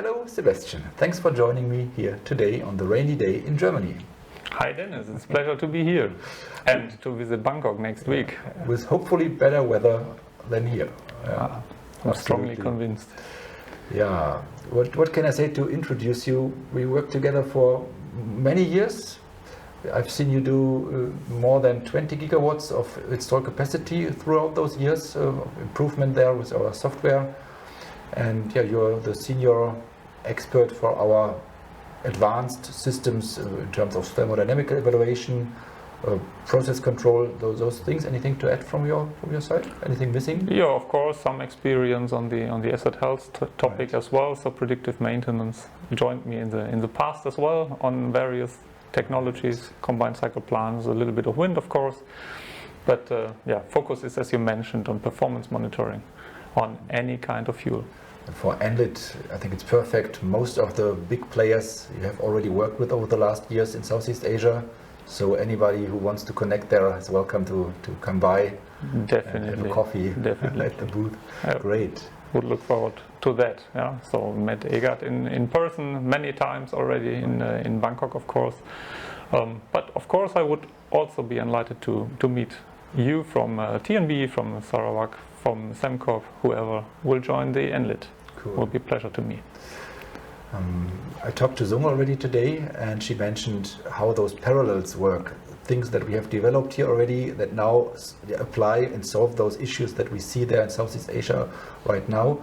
Hello, Sebastian. Thanks for joining me here today on the rainy day in Germany. Hi Dennis, it's a pleasure to be here and to visit Bangkok next week. With hopefully better weather than here. I'm strongly convinced. Yeah, what can I say to introduce you? We worked together for many years. I've seen you do more than 20 gigawatts of installed capacity throughout those years, improvement there with our software. And yeah, you're the senior expert for our advanced systems in terms of thermodynamic evaluation, process control, those things. Anything to add from your side? Anything missing? Yeah, of course, some experience on the asset health topic as well. So predictive maintenance joined me in the past as well on various technologies, combined cycle plants, a little bit of wind, of course. But yeah, focus is, as you mentioned, on performance monitoring on any kind of fuel. For Enlit, I think it's perfect. Most of the big players you have already worked with over the last years in Southeast Asia. So anybody who wants to connect there is welcome to come by. Definitely. And have a coffee Definitely. at the booth. Yeah. Great. Would look forward to that. Yeah. So met Egat in person many times already in Bangkok, of course. But of course, I would also be enlightened to meet you from TNB, from Sarawak, from Semcorp, whoever will join the Enlit. Cool. Will be a pleasure to meet. I talked to Zung already today, and she mentioned how those parallels work. Things that we have developed here already that now apply and solve those issues that we see there in Southeast Asia right now.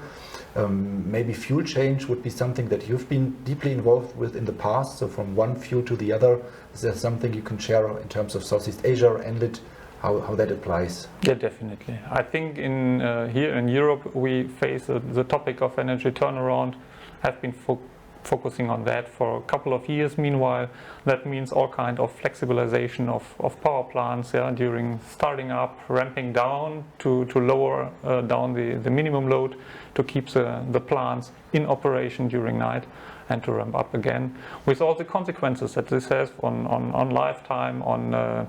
Maybe fuel change would be something that you've been deeply involved with in the past. So from one fuel to the other, is there something you can share in terms of Southeast Asia or Enlit? How that applies? Yeah, definitely. I think here in Europe we face the topic of energy turnaround, have been focusing on that for a couple of years. Meanwhile, that means all kind of flexibilization of power plants, yeah, during starting up, ramping down to lower down the minimum load to keep the plants in operation during night and to ramp up again, with all the consequences that this has on lifetime, on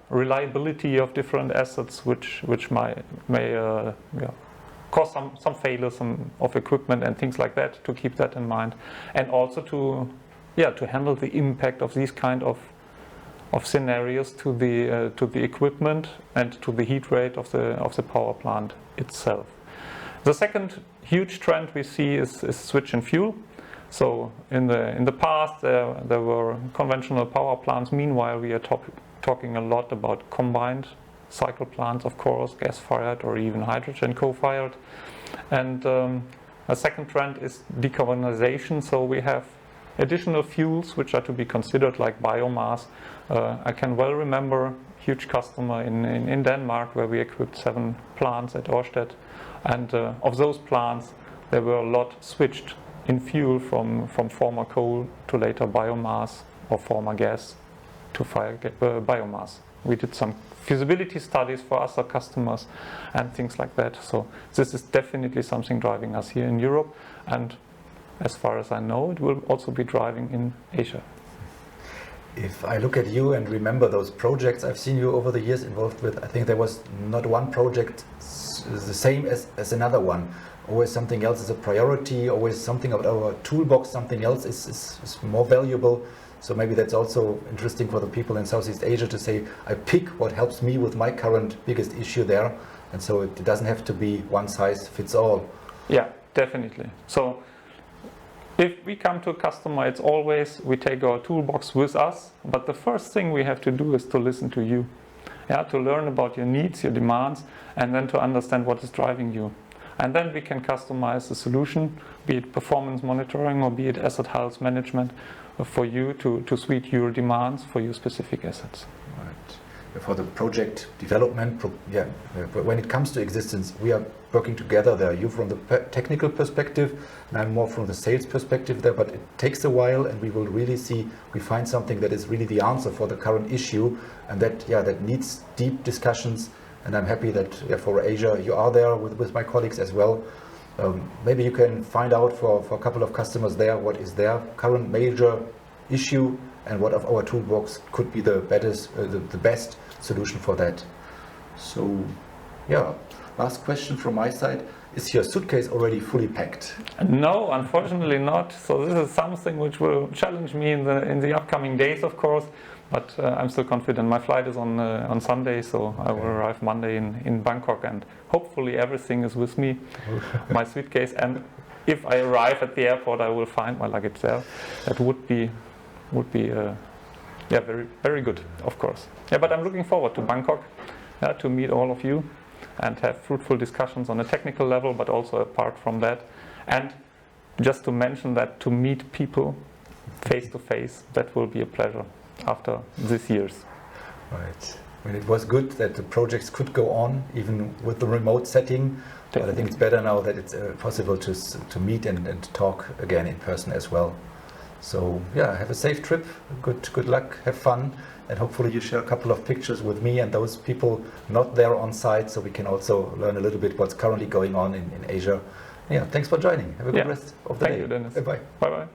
reliability of different assets, which may cause some failures of equipment and things like that, to keep that in mind, and also to handle the impact of these kind of scenarios to the equipment and to the heat rate of the power plant itself. The second huge trend we see is switch in fuel. So in the past there were conventional power plants. Meanwhile, we are talking a lot about combined cycle plants, of course, gas-fired or even hydrogen co-fired. And a second trend is decarbonization. So we have additional fuels which are to be considered, like biomass. I can well remember a huge customer in Denmark where we equipped 7 plants at Ørsted. And of those plants, there were a lot switched in fuel from former coal to later biomass or former gas to fire biomass. We did some feasibility studies for other customers and things like that. So this is definitely something driving us here in Europe, and as far as I know, it will also be driving in Asia. If I look at you and remember those projects I've seen you over the years involved with, I think there was not one project the same as another one. Always something else is a priority, always something out of our toolbox, something else is more valuable. So maybe that's also interesting for the people in Southeast Asia to say, I pick what helps me with my current biggest issue there. And so it doesn't have to be one size fits all. Yeah, definitely. So if we come to a customer, it's always we take our toolbox with us. But the first thing we have to do is to listen to you. Yeah, to learn about your needs, your demands, and then to understand what is driving you. And then we can customize the solution, be it performance monitoring or be it asset health management, for you to suit your demands for your specific assets. Right. For the project development, when it comes to existence, we are working together there. You from the technical perspective, and I'm more from the sales perspective there, but it takes a while, and we will really see, we find something that is really the answer for the current issue, and that needs deep discussions. And I'm happy that for Asia you are there with my colleagues as well. Maybe you can find out for a couple of customers there what is their current major issue and what of our toolbox could be the best solution for that. So, yeah, last question from my side. is your suitcase already fully packed? No, unfortunately not. So this is something which will challenge me in the upcoming days, of course. But I'm still confident. My flight is on Sunday, so I will arrive Monday in Bangkok, and hopefully everything is with me, my suitcase. And if I arrive at the airport, I will find my luggage there. That would be very, very good, of course. Yeah, but I'm looking forward to Bangkok, to meet all of you and have fruitful discussions on a technical level, but also apart from that. And just to mention that to meet people face to face, that will be a pleasure after these years. Right. I mean, it was good that the projects could go on even with the remote setting, but I think it's better now that it's possible to meet and talk again in person as well. So yeah, have a safe trip, good luck, have fun, and hopefully you share a couple of pictures with me and those people not there on site, so we can also learn a little bit what's currently going on in Asia. Yeah, thanks for joining. Have a good rest of the day. Thank you, Dennis. Bye-bye. Bye-bye.